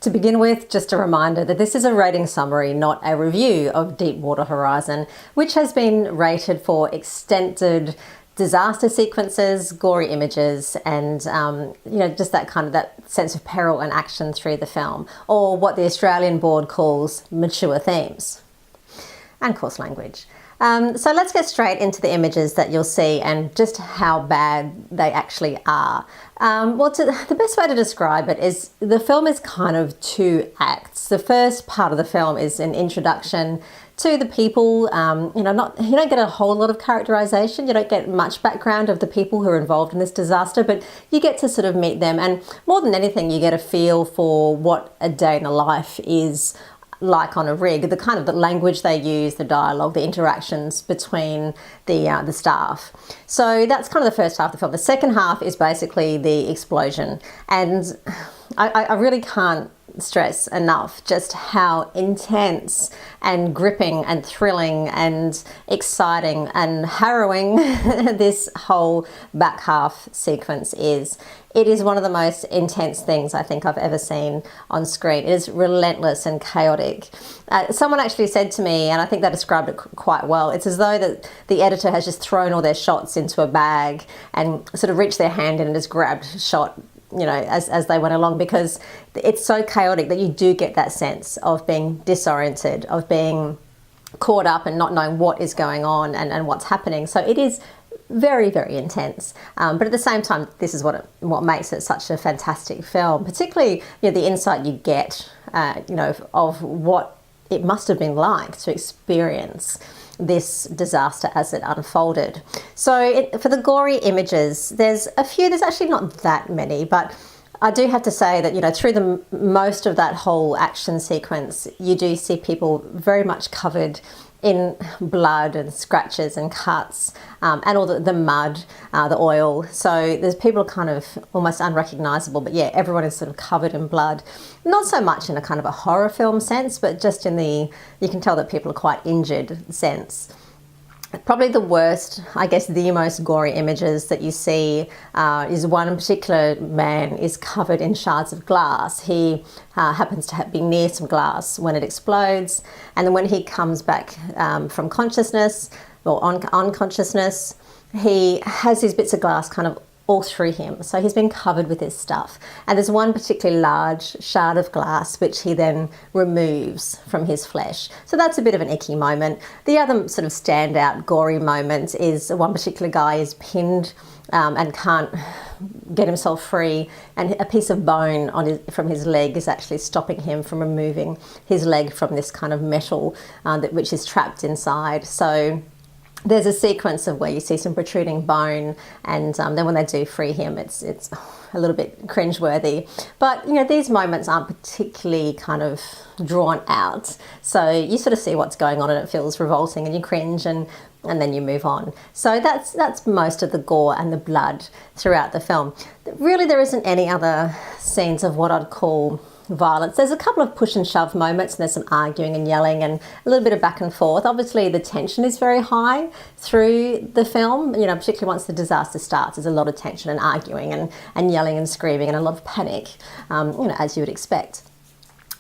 To begin with, just a reminder that this is a rating summary, not a review of Deepwater Horizon, which has been rated for extended disaster sequences, gory images, and just that sense of peril and action through the film, or what the Australian board calls mature themes, and coarse language. So let's get straight into the images that you'll see and just how bad they actually are. The best way to describe it is the film is kind of two acts. The first part of the film is an introduction to the people. You don't get a whole lot of characterization. You don't get much background of the people who are involved in this disaster, but you get to sort of meet them. And more than anything, you get a feel for what a day in a life is like on a rig, the language they use, the dialogue, the interactions between the staff. So that's kind of the first half of the film. The second half is basically the explosion. And I really can't stress enough just how intense and gripping and thrilling and exciting and harrowing this whole back half sequence is. It is one of the most intense things I think I've ever seen on screen. It is relentless and chaotic. Someone actually said to me, and I think they described it quite well, it's as though that the editor has just thrown all their shots into a bag and sort of reached their hand in and just grabbed shot as they went along, because it's so chaotic that you do get that sense of being disoriented, of being caught up and not knowing what is going on and what's happening. So it is very, very intense. But at the same time, this is what makes it such a fantastic film, particularly the insight you get, of what it must have been like to experience this disaster as it unfolded. So for the gory images, there's actually not that many, but I do have to say that, through most of that whole action sequence, you do see people very much covered in blood and scratches and cuts, and all the mud, the oil. So there's people kind of almost unrecognizable, but yeah, everyone is sort of covered in blood. Not so much in a kind of a horror film sense, but just you can tell that people are quite injured sense. Probably the worst, I guess the most gory images that you see is one particular man is covered in shards of glass. He happens to be near some glass when it explodes, and then when he comes back from consciousness or unconsciousness, he has these bits of glass kind of all through him. So he's been covered with this stuff. And there's one particularly large shard of glass which he then removes from his flesh. So that's a bit of an icky moment. The other sort of standout gory moment is one particular guy is pinned and can't get himself free, and a piece of bone from his leg is actually stopping him from removing his leg from this kind of metal which is trapped inside. So there's a sequence of where you see some protruding bone, and then when they do free him, it's a little bit cringeworthy. But these moments aren't particularly kind of drawn out, so you sort of see what's going on and it feels revolting, and you cringe, and then you move on. So that's most of the gore and the blood throughout the film. Really, there isn't any other scenes of what I'd call violence. There's a couple of push and shove moments, and there's some arguing and yelling and a little bit of back and forth. Obviously the tension is very high through the film, particularly once the disaster starts. There's a lot of tension and arguing and yelling and screaming and a lot of panic, as you would expect.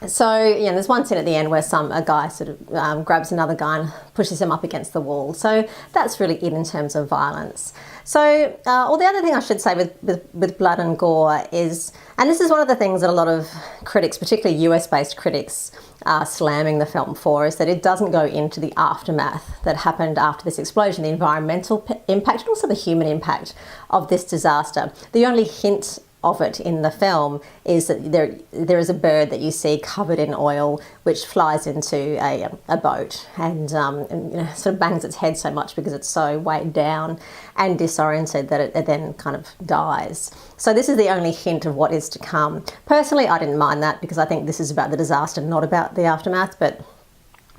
So there's one scene at the end where a guy sort of grabs another guy and pushes him up against the wall. So that's really it in terms of violence. So the other thing I should say with blood and gore is, and this is one of the things that a lot of critics, particularly US-based critics, are slamming the film for, is that it doesn't go into the aftermath that happened after this explosion, the environmental impact and also the human impact of this disaster. The only hint of it in the film is that there is a bird that you see covered in oil which flies into a boat and sort of bangs its head so much because it's so weighed down and disoriented that it then kind of dies. So this is the only hint of what is to come. Personally, I didn't mind that because I think this is about the disaster, not about the aftermath, but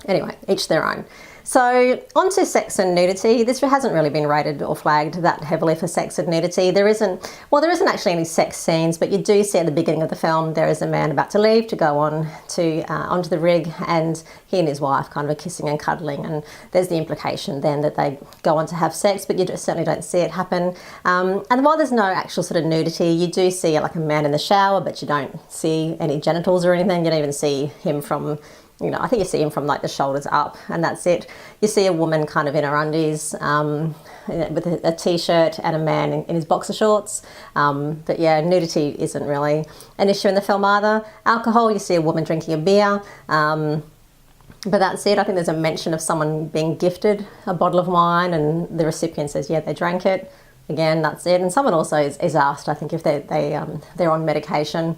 Anyway, each their own. So onto sex and nudity. This hasn't really been rated or flagged that heavily for sex and nudity. There isn't actually any sex scenes, but you do see at the beginning of the film there is a man about to leave to go onto the rig, and he and his wife kind of are kissing and cuddling, and there's the implication then that they go on to have sex, but you certainly don't see it happen. And while there's no actual sort of nudity, you do see like a man in the shower, but you don't see any genitals or anything. You don't even see him from, I think you see him from like the shoulders up, and that's it. You see a woman kind of in her undies with a t-shirt, and a man in his boxer shorts. But yeah, nudity isn't really an issue in the film either. Alcohol, you see a woman drinking a beer. But that's it. I think there's a mention of someone being gifted a bottle of wine, and the recipient says, yeah, they drank it. Again, that's it. And someone also is asked, I think, if they're on medication.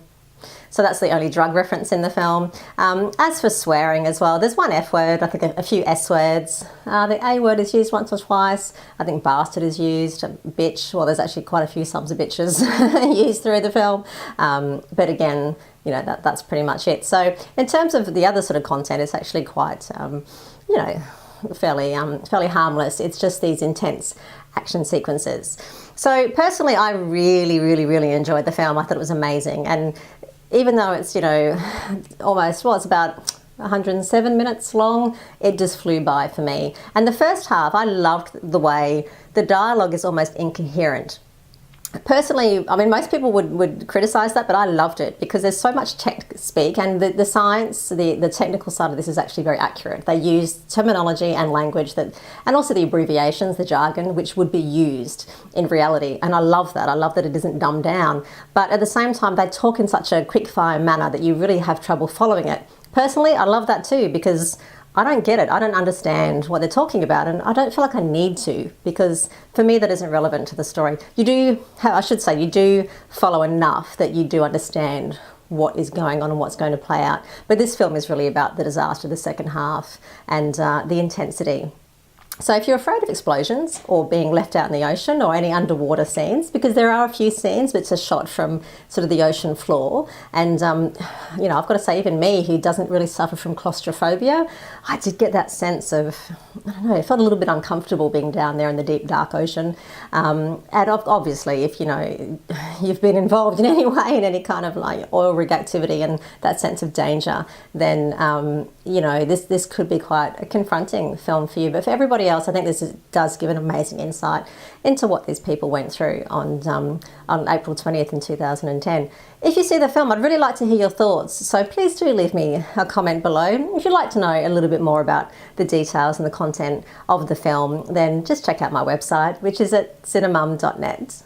So that's the only drug reference in the film. As for swearing as well, there's one F word, I think a few S words. The A word is used once or twice. I think bastard is used, bitch. Well, there's actually quite a few sums of bitches used through the film. But again, that's pretty much it. So in terms of the other sort of content, it's actually quite, fairly harmless. It's just these intense action sequences. So personally, I really, really, really enjoyed the film. I thought it was amazing. And even though it's, it's about 107 minutes long, it just flew by for me. And the first half, I loved the way the dialogue is almost incoherent. Personally, I mean, most people would criticise that, but I loved it because there's so much tech speak, and the science, the technical side of this is actually very accurate. They use terminology and language and also the abbreviations, the jargon, which would be used in reality. And I love that. I love that it isn't dumbed down. But at the same time, they talk in such a quick-fire manner that you really have trouble following it. Personally, I love that too, because I don't get it. I don't understand what they're talking about, and I don't feel like I need to, because for me that isn't relevant to the story. You do follow enough that you do understand what is going on and what's going to play out. But this film is really about the disaster, the second half, and the intensity. So if you're afraid of explosions or being left out in the ocean or any underwater scenes, because there are a few scenes, but it's a shot from sort of the ocean floor. And, I've got to say, even me, who doesn't really suffer from claustrophobia, I did get that sense of, I don't know, it felt a little bit uncomfortable being down there in the deep, dark ocean. And obviously, if, you've been involved in any way in any kind of like oil rig activity and that sense of danger, then, this could be quite a confronting film for you. But for everybody else, I think this does give an amazing insight into what these people went through on April 20th in 2010. If you see the film, I'd really like to hear your thoughts, so please do leave me a comment below. If you'd like to know a little bit more about the details and the content of the film, then just check out my website, which is at cinemum.net.